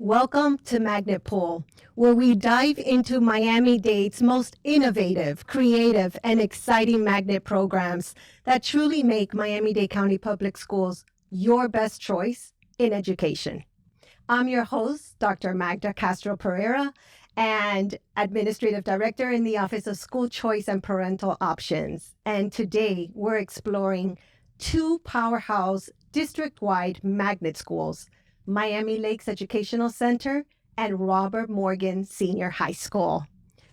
Welcome to Magnet Pool, where we dive into Miami-Dade's most innovative, creative, and exciting magnet programs that truly make Miami-Dade County Public Schools your best choice in education. I'm your host, Dr. Magda Castro Pereira, and Administrative Director in the Office of School Choice and Parental Options. And today we're exploring two powerhouse district-wide magnet schools, Miami Lakes Educational Center and Robert Morgan Senior High School.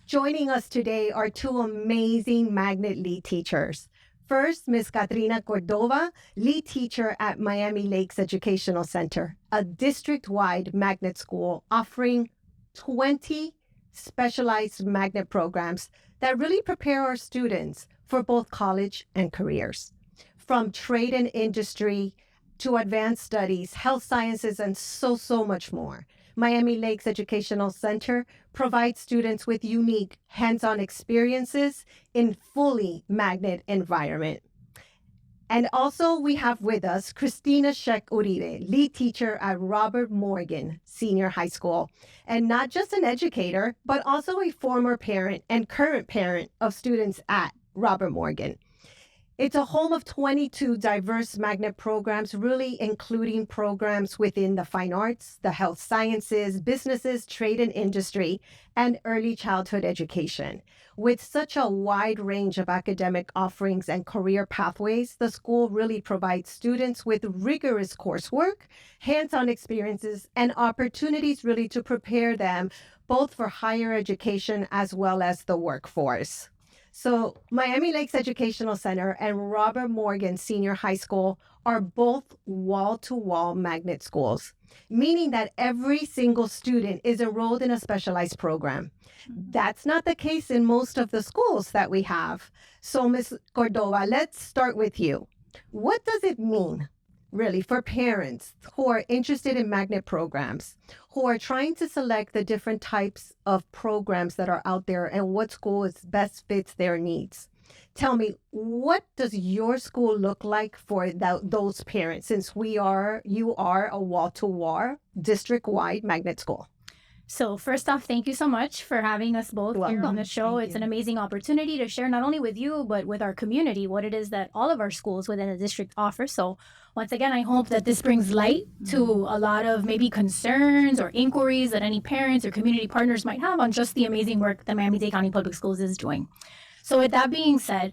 Joining us today are two amazing magnet lead teachers. First, Ms. Katrina Cordova, lead teacher at Miami Lakes Educational Center, a district-wide magnet school offering 20 specialized magnet programs that really prepare our students for both college and careers. From trade and industry to advanced studies, health sciences, and so much more. Miami Lakes Educational Center provides students with unique hands-on experiences in fully magnet environment. And also we have with us Christina Sheck Uribe, lead teacher at Robert Morgan Senior High School, and not just an educator, but also a former parent and current parent of students at Robert Morgan. It's a home of 22 diverse magnet programs, really including programs within the fine arts, the health sciences, businesses, trade and industry, and early childhood education. With such a wide range of academic offerings and career pathways, the school really provides students with rigorous coursework, hands-on experiences, and opportunities really to prepare them both for higher education as well as the workforce. So Miami Lakes Educational Center and Robert Morgan Senior High School are both wall-to-wall magnet schools, meaning that every single student is enrolled in a specialized program. That's not the case in most of the schools that we have. So Ms. Cordova, let's start with you. What does it mean, really, for parents who are interested in magnet programs, who are trying to select the different types of programs that are out there and what school is best fits their needs? Tell me, what does your school look like for those parents, since you are a wall-to-wall, district-wide magnet school? So first off, thank you so much for having us both here on the show. It's an amazing opportunity to share not only with you, but with our community, what it is that all of our schools within the district offer. So once again, I hope that this brings light to a lot of maybe concerns or inquiries that any parents or community partners might have on just the amazing work that Miami-Dade County Public Schools is doing. So with that being said,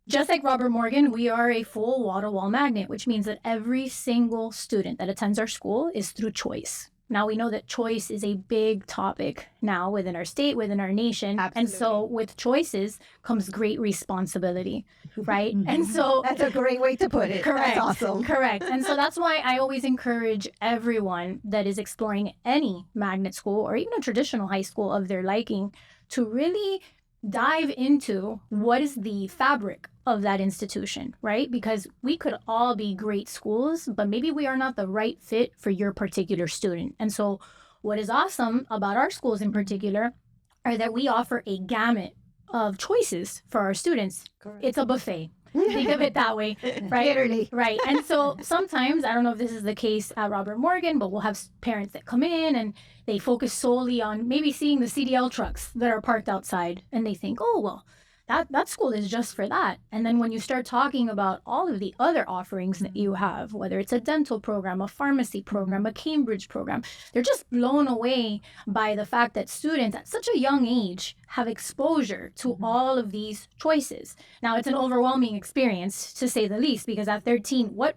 just like Robert Morgan, we are a full wall-to-wall magnet, which means that every single student that attends our school is through choice. Now, we know that choice is a big topic now within our state, within our nation. Absolutely. And so with choices comes great responsibility, right? And so that's a great way to put it. Correct. That's awesome. Correct. And so that's why I always encourage everyone that is exploring any magnet school or even a traditional high school of their liking to really dive into what is the fabric of that institution, right? Because we could all be great schools, but maybe we are not the right fit for your particular student. And so what is awesome about our schools in particular are that we offer a gamut of choices for our students. Correct. It's a buffet. Think of it that way, right? Literally. Right. And so sometimes, I don't know if this is the case at Robert Morgan, but we'll have parents that come in and they focus solely on maybe seeing the CDL trucks that are parked outside. And they think, oh, well, that school is just for that. And then when you start talking about all of the other offerings that you have, whether it's a dental program, a pharmacy program, a Cambridge program, they're just blown away by the fact that students at such a young age have exposure to all of these choices. Now, it's an overwhelming experience, to say the least, because at 13, what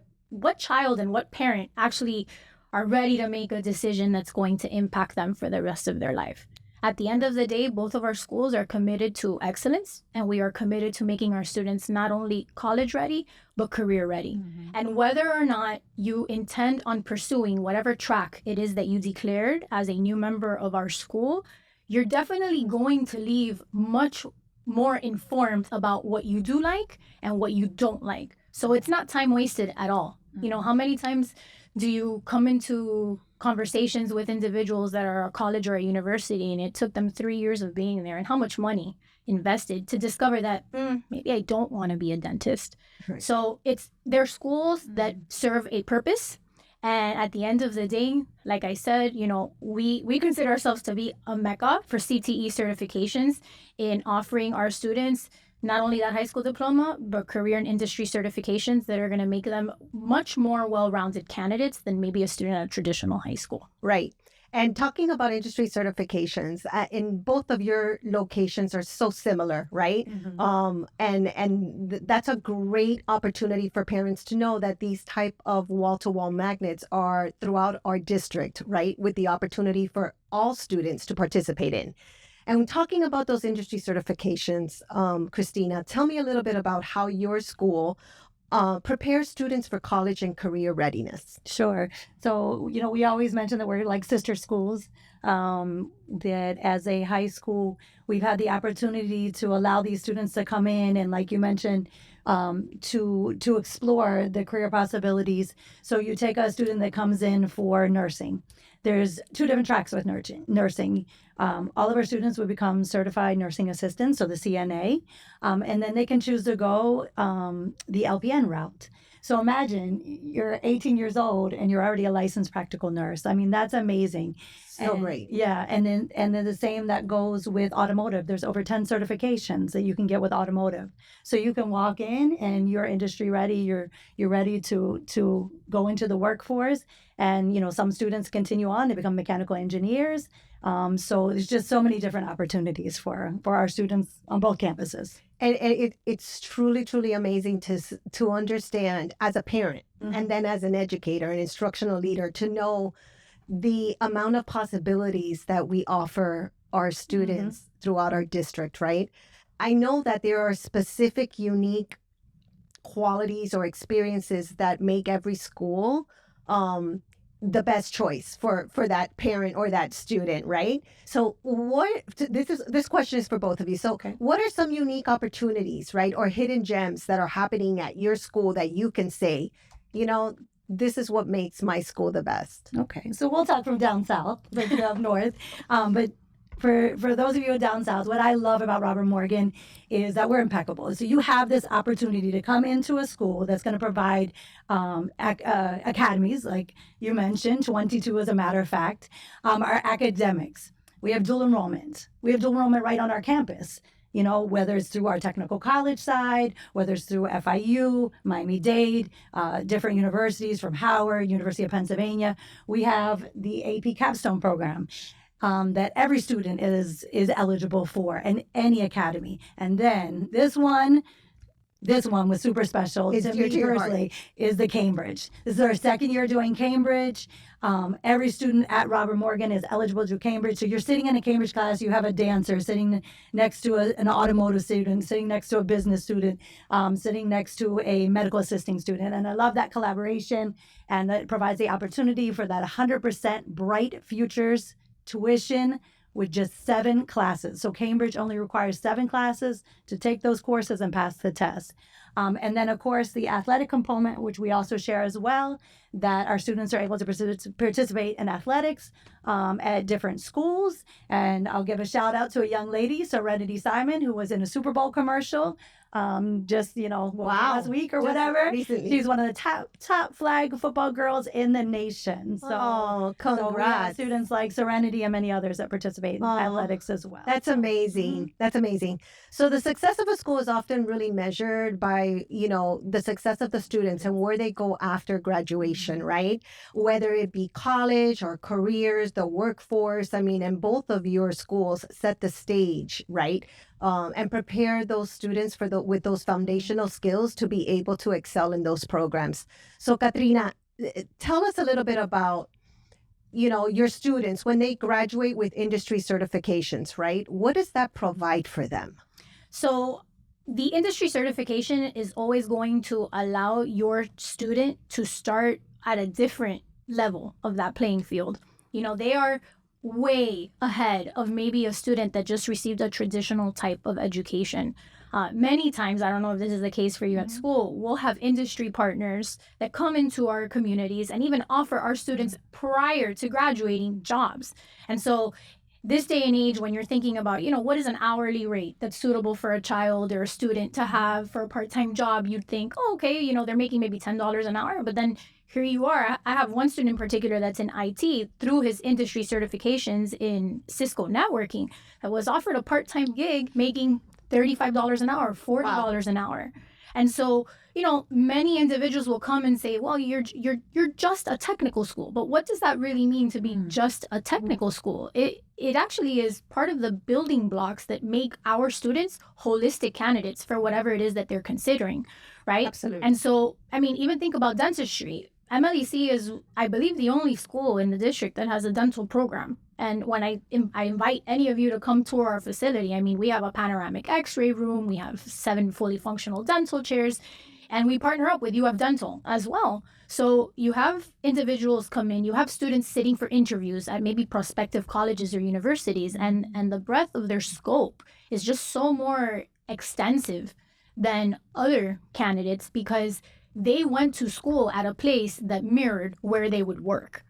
child and what parent actually are ready to make a decision that's going to impact them for the rest of their life? At the end of the day, both of our schools are committed to excellence, and we are committed to making our students not only college ready, but career ready. Mm-hmm. And whether or not you intend on pursuing whatever track it is that you declared as a new member of our school, you're definitely going to leave much more informed about what you do like and what you don't like. So it's not time wasted at all. Mm-hmm. You know, how many times do you come into conversations with individuals that are at college or a university and it took them 3 years of being there, and how much money invested to discover that maybe I don't want to be a dentist. Right. So they're schools that serve a purpose, And at the end of the day, like I said, we consider ourselves to be a mecca for CTE certifications in offering our students not only that high school diploma, but career and industry certifications that are going to make them much more well-rounded candidates than maybe a student at a traditional high school. Right. And talking about industry certifications, in both of your locations are so similar, right? That's a great opportunity for parents to know that these type of wall-to-wall magnets are throughout our district, right? With the opportunity for all students to participate in. And talking about those industry certifications, Christina, tell me a little bit about how your school prepare students for college and career readiness. Sure. So, we always mention that we're like sister schools, that as a high school, we've had the opportunity to allow these students to come in and, like you mentioned, to explore the career possibilities. So you take a student that comes in for nursing. There's 2 different tracks with nursing. All of our students would become certified nursing assistants, so the CNA, and then they can choose to go the LPN route. So imagine you're 18 years old and you're already a licensed practical nurse. I mean, that's amazing. So great. Yeah, and then the same that goes with automotive. There's over 10 certifications that you can get with automotive. So you can walk in and you're industry ready. You're ready to go into the workforce. And some students continue on to become mechanical engineers. So there's just so many different opportunities for our students on both campuses. And it's truly, truly amazing to understand as a parent and then as an educator, an instructional leader, to know the amount of possibilities that we offer our students throughout our district, right? I know that there are specific, unique qualities or experiences that make every school the best choice for that parent or that student, right? So this question is for both of you. So what are some unique opportunities, right, or hidden gems that are happening at your school that you can say, this is what makes my school the best? Okay, so we'll talk from down south, like up north. But for those of you down south, what I love about Robert Morgan is that we're impeccable. So you have this opportunity to come into a school that's going to provide academies, like you mentioned, 22 as a matter of fact, our academics. We have dual enrollment. We have dual enrollment right on our campus. Whether it's through our technical college side, whether it's through FIU, Miami-Dade, different universities from Howard, University of Pennsylvania. We have the AP Capstone program that every student is eligible for in any academy. And then this one was super special to me personally, is the Cambridge. This is our second year doing Cambridge. Every student at Robert Morgan is eligible to do Cambridge. So you're sitting in a Cambridge class, you have a dancer sitting next to an automotive student, sitting next to a business student, sitting next to a medical assisting student. And I love that collaboration, and that provides the opportunity for that 100% bright futures tuition with just 7 classes. So Cambridge only requires 7 classes to take those courses and pass the test. And then, of course, the athletic component, which we also share as well, that our students are able to participate in athletics at different schools. And I'll give a shout out to a young lady, Serenity Simon, who was in a Super Bowl commercial last week or just whatever. Recently. She's one of the top flag football girls in the nation. So, congrats. So we have students like Serenity and many others that participate in athletics as well. That's amazing. That's amazing. So the success of a school is often really measured by, the success of the students and where they go after graduation, right? Whether it be college or careers, the workforce. And both of your schools set the stage, right? And prepare those students with those foundational skills to be able to excel in those programs. So, Katrina, tell us a little bit about, your students when they graduate with industry certifications, right? What does that provide for them? So, the industry certification is always going to allow your student to start at a different level of that playing field. They are way ahead of maybe a student that just received a traditional type of education. Many times, I don't know if this is the case for you at school, we'll have industry partners that come into our communities and even offer our students prior to graduating jobs. And so this day and age, when you're thinking about, what is an hourly rate that's suitable for a child or a student to have for a part-time job, you'd think, okay, they're making maybe $10 an hour, but then here you are. I have one student in particular that's in IT through his industry certifications in Cisco networking that was offered a part-time gig making $35 an hour, $40 an hour. And so, many individuals will come and say, well, you're just a technical school. But what does that really mean to be just a technical school? It actually is part of the building blocks that make our students holistic candidates for whatever it is that they're considering, right? Absolutely. And so, even think about dentistry. MLEC is, I believe, the only school in the district that has a dental program. And when I invite any of you to come tour our facility, we have a panoramic x-ray room, we have 7 fully functional dental chairs, and we partner up with UF Dental as well. So you have individuals come in, you have students sitting for interviews at maybe prospective colleges or universities, and the breadth of their scope is just so more extensive than other candidates because they went to school at a place that mirrored where they would work,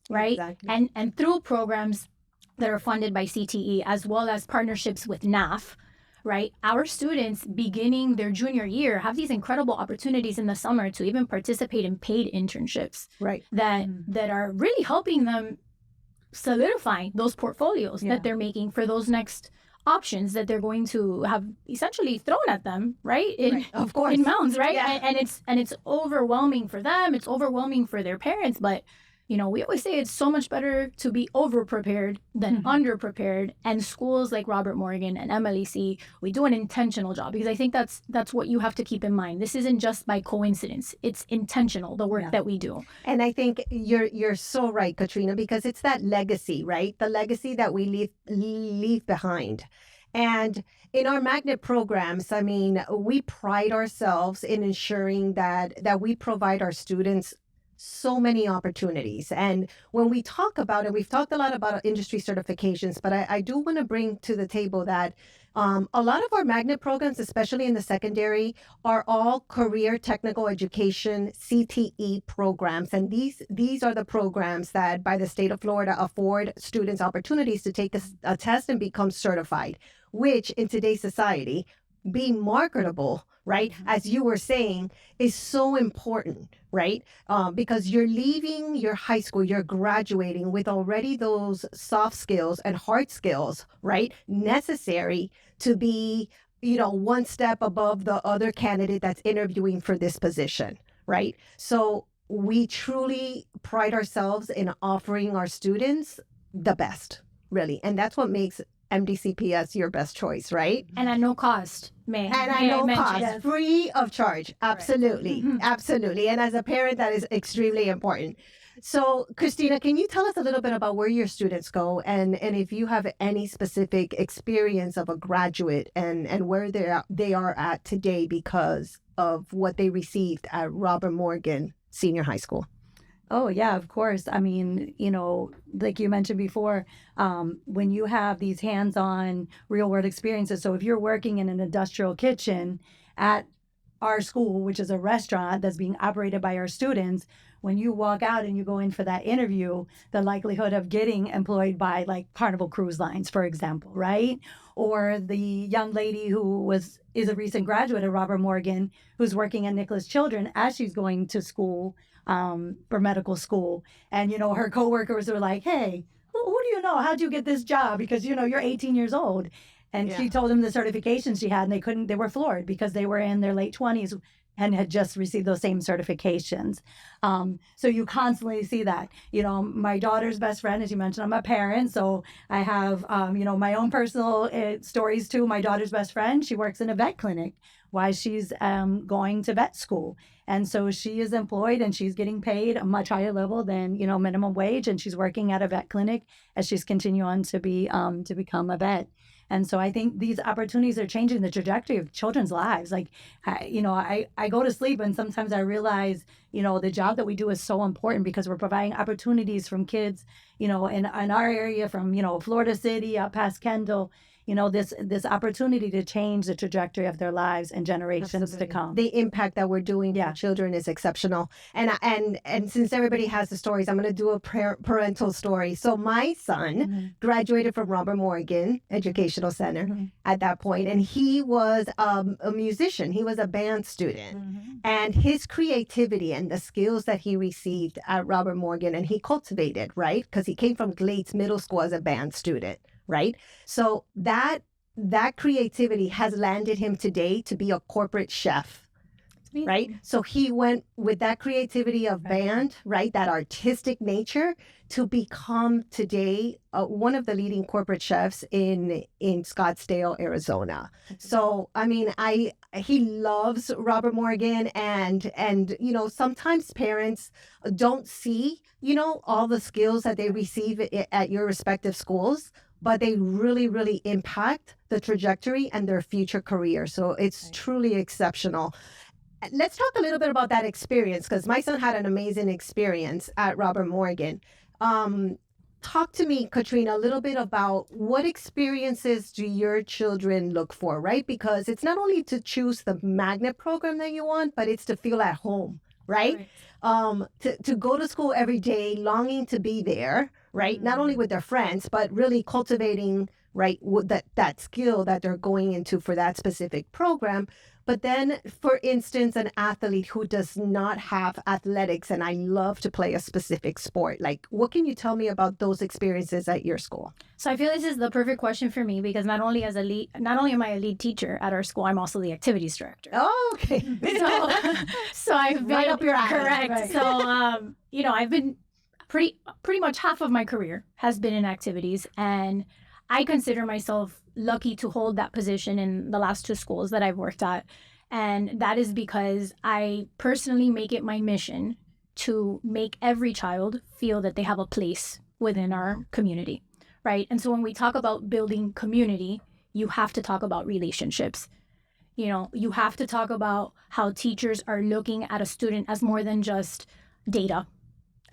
right? Exactly. And through programs that are funded by CTE as well as partnerships with NAF, right? Our students beginning their junior year have these incredible opportunities in the summer to even participate in paid internships Right. that are really helping them solidify those portfolios that they're making for those next options that they're going to have essentially thrown at them, right? Of course. In mounds, right? Yeah. And it's overwhelming for them. It's overwhelming for their parents. But we always say it's so much better to be over-prepared than under-prepared. And schools like Robert Morgan and MLEC, we do an intentional job because I think that's what you have to keep in mind. This isn't just by coincidence. It's intentional, the work that we do. And I think you're so right, Katrina, because it's that legacy, right? The legacy that we leave behind. And in our magnet programs, we pride ourselves in ensuring that we provide our students so many opportunities. And when we talk about it, we've talked a lot about industry certifications, but I do want to bring to the table that a lot of our magnet programs, especially in the secondary, are all career technical education CTE programs. And these are the programs that by the state of Florida afford students opportunities to take a test and become certified, which in today's society, being marketable, right, as you were saying, is so important, right? Because you're leaving your high school, you're graduating with already those soft skills and hard skills, right, necessary to be, one step above the other candidate that's interviewing for this position, right? So we truly pride ourselves in offering our students the best, really. And that's what makes MDCPS your best choice, right? And at no cost, may And at no mention. cost, free of charge. Absolutely. Absolutely. And as a parent, that is extremely important. So, Christina, can you tell us a little bit about where your students go and if you have any specific experience of a graduate and where they are at today because of what they received at Robert Morgan Senior High School? Oh, yeah, of course. Like you mentioned before, when you have these hands-on real-world experiences, so if you're working in an industrial kitchen at our school, which is a restaurant that's being operated by our students, when you walk out and you go in for that interview, the likelihood of getting employed by like Carnival Cruise Lines, for example, right? Or the young lady who is a recent graduate of Robert Morgan, who's working at Nicholas Children as she's going to school for medical school. And, her coworkers were like, hey, who do you know? How'd you get this job? Because, you're 18 years old. And she told them the certifications she had, and they were floored because they were in their late 20s and had just received those same certifications. So you constantly see that. My daughter's best friend, as you mentioned, I'm a parent, so I have, my own personal stories too. My daughter's best friend, she works in a vet clinic while she's going to vet school. And so she is employed and she's getting paid a much higher level than, minimum wage. And she's working at a vet clinic as she's continuing on to become a vet. And so I think these opportunities are changing the trajectory of children's lives. Like, I go to sleep and sometimes I realize, the job that we do is so important because we're providing opportunities from kids, in our area from, Florida City up past Kendall, this opportunity to change the trajectory of their lives and generations to come. The impact that we're doing for children is exceptional. And since everybody has the stories, I'm going to do a parental story. So my son graduated from Robert Morgan Educational Center at that point, and he was a musician. He was a band student. And his creativity and the skills that he received at Robert Morgan, and he cultivated, right? Because he came from Glades Middle School as a band student, right? So that creativity has landed him today to be a corporate chef, right? So he went with that creativity of band, right? That artistic nature to become today one of the leading corporate chefs in Scottsdale, Arizona. So, I mean, he loves Robert Morgan and, sometimes parents don't see, all the skills that they receive at your respective schools, but they really, really impact the trajectory and their future career. So it's truly exceptional. Let's talk a little bit about that experience, because my son had an amazing experience at Robert Morgan. Talk to me, Katrina, a little bit about what experiences do your children look for, right? Because it's not only to choose the magnet program that you want, but it's to feel at home, right? To go to school every day, longing to be there, right? Not only with their friends, but really cultivating, right, that skill that they're going into for that specific program. But then, for instance, an athlete who does not have athletics, and I love to play a specific sport, like, what can you tell me about those experiences at your school? So I feel this is the perfect question for me, because not only am I a lead teacher at our school, I'm also the activities director. Oh, okay. So I've been right up your alley. Correct. Right. So I've been pretty much half of my career has been in activities, and I consider myself lucky to hold that position in the last two schools that I've worked at. And that is because I personally make it my mission to make every child feel that they have a place within our community, right? And so when we talk about building community, you have to talk about relationships. You have to talk about how teachers are looking at a student as more than just data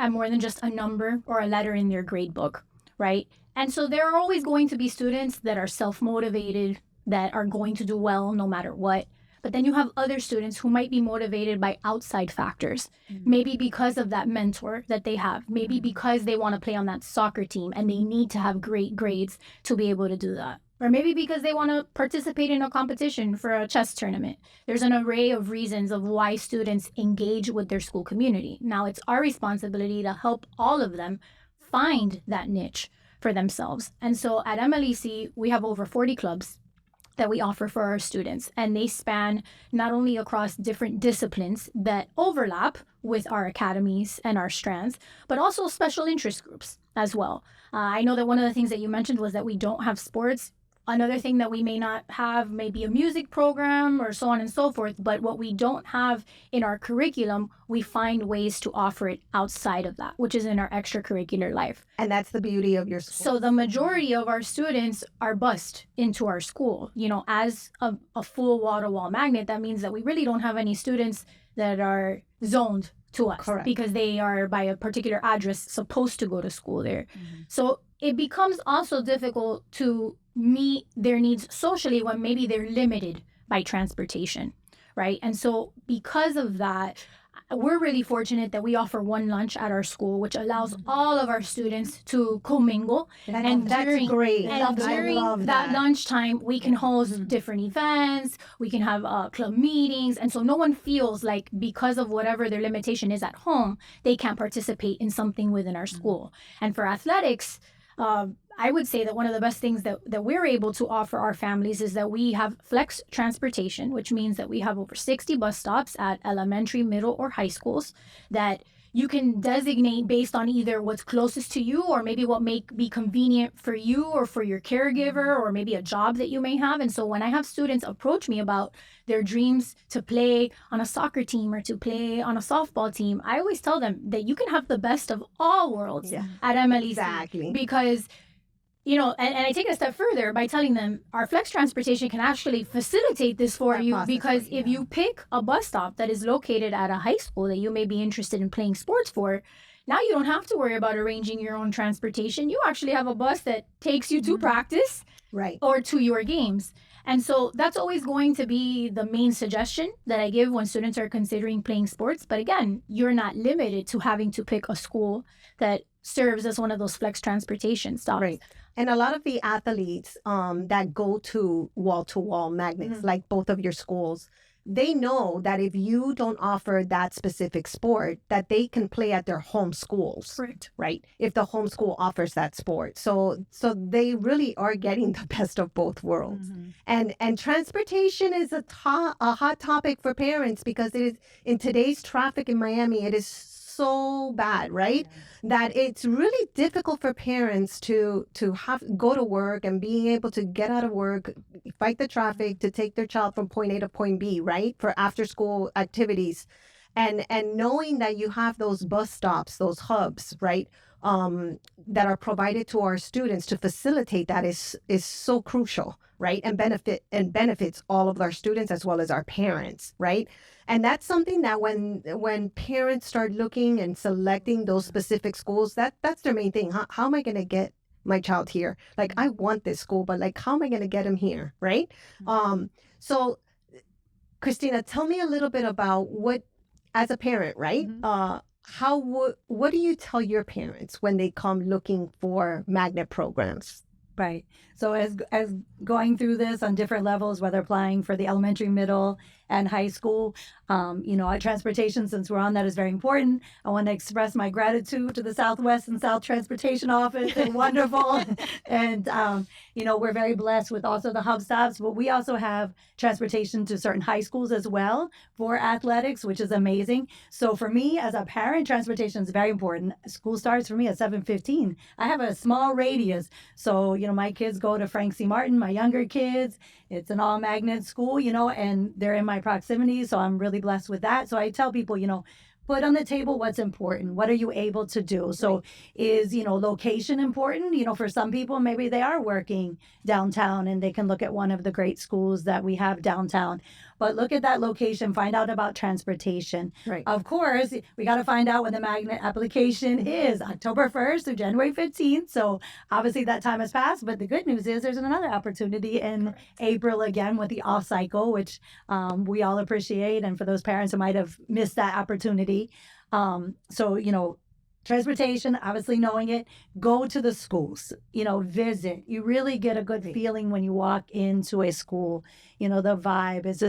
and more than just a number or a letter in their grade book, right? And so there are always going to be students that are self-motivated, that are going to do well no matter what. But then you have other students who might be motivated by outside factors, maybe because of that mentor that they have, maybe because they want to play on that soccer team and they need to have great grades to be able to do that. Or maybe because they want to participate in a competition for a chess tournament. There's an array of reasons of why students engage with their school community. Now, it's our responsibility to help all of them find that niche for themselves. And so at MLEC, we have over 40 clubs that we offer for our students, and they span not only across different disciplines that overlap with our academies and our strands, but also special interest groups as well. I know that one of the things that you mentioned was that we don't have sports. Another thing that we may not have may be a music program or so on and so forth, but what we don't have in our curriculum, we find ways to offer it outside of that, which is in our extracurricular life. And that's the beauty of your school. So the majority of our students are bused into our school. As a full wall-to-wall magnet, that means that we really don't have any students that are zoned to us. Correct. Because they are by a particular address supposed to go to school there. So it becomes also difficult to meet their needs socially when maybe they're limited by transportation, right? And so because of that, we're really fortunate that we offer one lunch at our school, which allows all of our students to commingle. And that's great. And during that lunchtime, we can host different events. We can have club meetings. And so no one feels like because of whatever their limitation is at home, they can't participate in something within our school. And for athletics, I would say that one of the best things that we're able to offer our families is that we have flex transportation, which means that we have over 60 bus stops at elementary, middle, or high schools that you can designate based on either what's closest to you or maybe what may be convenient for you or for your caregiver or maybe a job that you may have. And so when I have students approach me about their dreams to play on a soccer team or to play on a softball team, I always tell them that you can have the best of all worlds at MLEC. Exactly. Because and I take it a step further by telling them our flex transportation can actually facilitate this for you, because if you pick a bus stop that is located at a high school that you may be interested in playing sports for, now you don't have to worry about arranging your own transportation. You actually have a bus that takes you to practice, Right. or to your games. And so that's always going to be the main suggestion that I give when students are considering playing sports. But again, you're not limited to having to pick a school that serves as one of those flex transportation stops. Right. And a lot of the athletes that go to wall magnets, like both of your schools, they know that if you don't offer that specific sport, that they can play at their home schools. Correct. Right? If the home school offers that sport. So they really are getting the best of both worlds. And transportation is a hot topic for parents because it is, in today's traffic in Miami, it is so bad, right? That it's really difficult for parents to have go to work and being able to get out of work, fight the traffic to take their child from point A to point B, right? For after school activities. And knowing that you have those bus stops, those hubs, right? That are provided to our students to facilitate that is so crucial, right? And benefits all of our students as well as our parents, right? And that's something that when parents start looking and selecting those specific schools, that's their main thing. How am I going to get my child here? Like, I want this school, but like, how am I going to get him here, right? So, Christina, tell me a little bit about what, as a parent, right? What do you tell your parents when they come looking for magnet programs? Right. So as going through this on different levels, whether applying for the elementary, middle, and high school, our transportation, since we're on that, is very important. I want to express my gratitude to the Southwest and South Transportation Office. They're wonderful. And, we're very blessed with also the hub stops, but we also have transportation to certain high schools as well for athletics, which is amazing. So for me as a parent, transportation is very important. School starts for me at 7:15. I have a small radius. So, my kids go to Frank C. Martin, my younger kids. It's an all magnet school, and they're in my proximity. So I'm really blessed with that. So I tell people, put on the table what's important. What are you able to do? So is, location important? For some people, maybe they are working downtown and they can look at one of the great schools that we have downtown. But look at that location, find out about transportation. Right. Of course, we got to find out when the magnet application is, October 1st through January 15th. So obviously that time has passed, but the good news is there's another opportunity in April again with the off cycle, which we all appreciate. And for those parents who might have missed that opportunity. Transportation, obviously knowing it, go to the schools, visit. You really get a good feeling when you walk into a school, the vibe. Is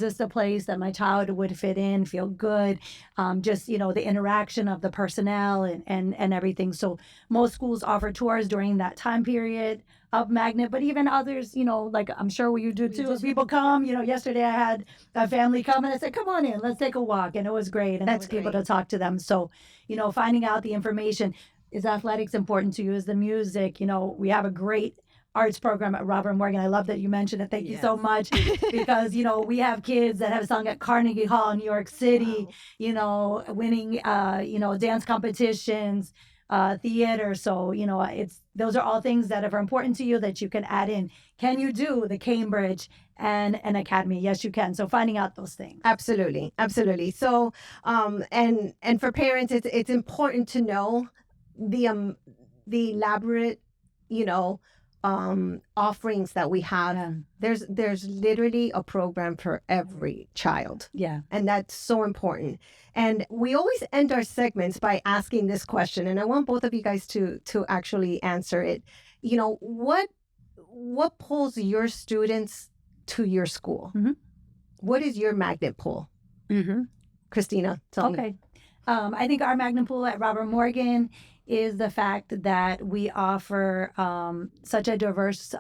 this the place that my child would fit in, feel good? The interaction of the personnel and everything. So most schools offer tours during that time period of magnet, but even others, like I'm sure you do too. As people come, yesterday I had a family come and I said, come on in, let's take a walk. And it was great. And That's I was able to talk to them. So, finding out the information. Is athletics important to you? Is the music? We have a great arts program at Robert Morgan. I love that you mentioned it. Thank you so much. Because, we have kids that have sung at Carnegie Hall in New York City, winning, dance competitions, theater. So, those are all things that are important to you that you can add in. Can you do the Cambridge and an academy? Yes, you can. So finding out those things. Absolutely. So, and for parents, it's important to know the elaborate, offerings that we have. Yeah. There's literally a program for every child. Yeah. And that's so important. And we always end our segments by asking this question, and I want both of you guys to actually answer it. What pulls your students to your school? What is your magnet pull? Christina, tell me. Okay. I think our magnet pool at Robert Morgan is the fact that we offer such a diverse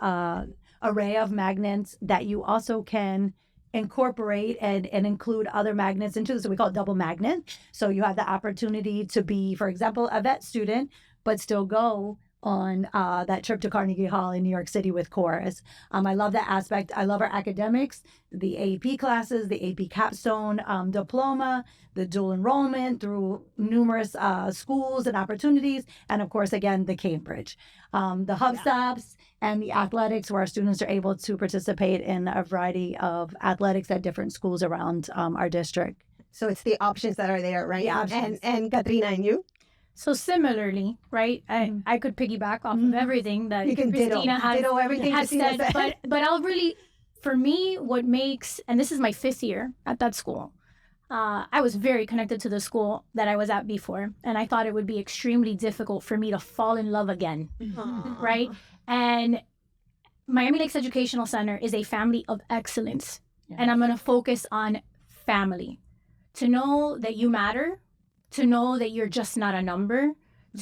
array of magnets that you also can incorporate and include other magnets into this. So we call it double magnet. So you have the opportunity to be, for example, a vet student, but still go on that trip to Carnegie Hall in New York City with chorus. I love that aspect. I love our academics, the AP classes, the AP capstone diploma, the dual enrollment through numerous schools and opportunities, and of course, again, the Cambridge. The hub stops and the athletics where our students are able to participate in a variety of athletics at different schools around our district. So it's the options that are there, right? The options. And Katrina, and you? So similarly, right? I could piggyback off of everything that You can Christina ditto everything has Christina said, said. but I'll really, for me, what makes, and this is my 5th year at that school. I was very connected to the school that I was at before, and I thought it would be extremely difficult for me to fall in love again, right? And Miami Lakes Educational Center is a family of excellence, and I'm going to focus on family. To know that you matter, to know that you're just not a number,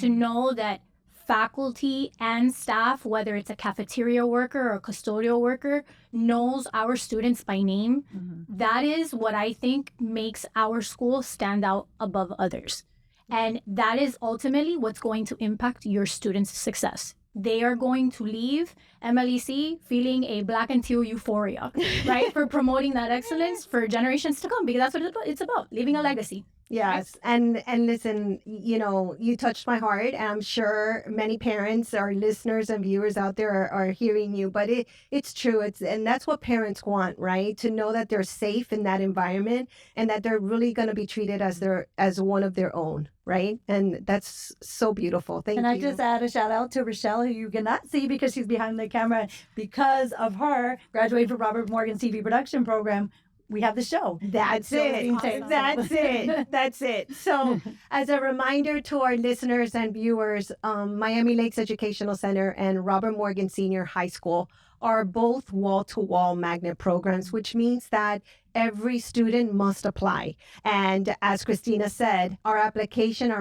to know that faculty and staff, whether it's a cafeteria worker or a custodial worker, knows our students by name. That is what I think makes our school stand out above others. And that is ultimately what's going to impact your students' success. They are going to leave MLEC feeling a black and teal euphoria, right? For promoting that excellence for generations to come, because that's what it's about, leaving a legacy. Yes, and listen, you touched my heart, and I'm sure many parents or listeners and viewers out there are hearing you. But it's true. And that's what parents want, right? To know that they're safe in that environment and that they're really going to be treated as one of their own, right? And that's so beautiful. Thank you. And I just add a shout out to Rochelle, who you cannot see because she's behind the camera. Because of her graduated from Robert Morgan's TV production program, we have the show. That's it. Awesome. That's it. That's it. So, as a reminder to our listeners and viewers, Miami Lakes Educational Center and Robert Morgan Senior High School are both wall-to-wall magnet programs, which means that every student must apply. And as Christina said, our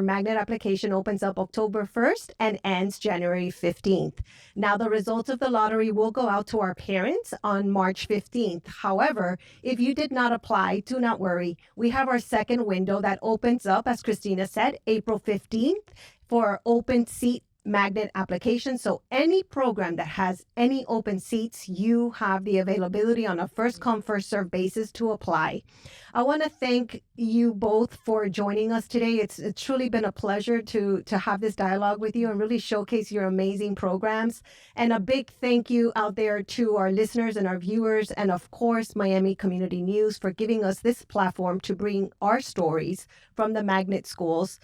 magnet application opens up October 1st and ends January 15th. Now, the results of the lottery will go out to our parents on March 15th. However, if you did not apply, do not worry. We have our second window that opens up, as Christina said, April 15th for open seat magnet application. So any program that has any open seats, you have the availability on a first come, first serve basis to apply. I want to thank you both for joining us today. It's truly been a pleasure to have this dialogue with you and really showcase your amazing programs. And a big thank you out there to our listeners and our viewers, and of course, Miami Community News, for giving us this platform to bring our stories from the magnet schools,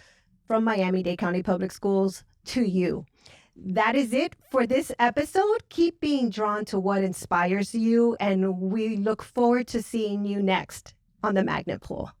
from Miami-Dade County Public Schools, to you. That is it for this episode. Keep being drawn to what inspires you, and we look forward to seeing you next on the Magnet Pool.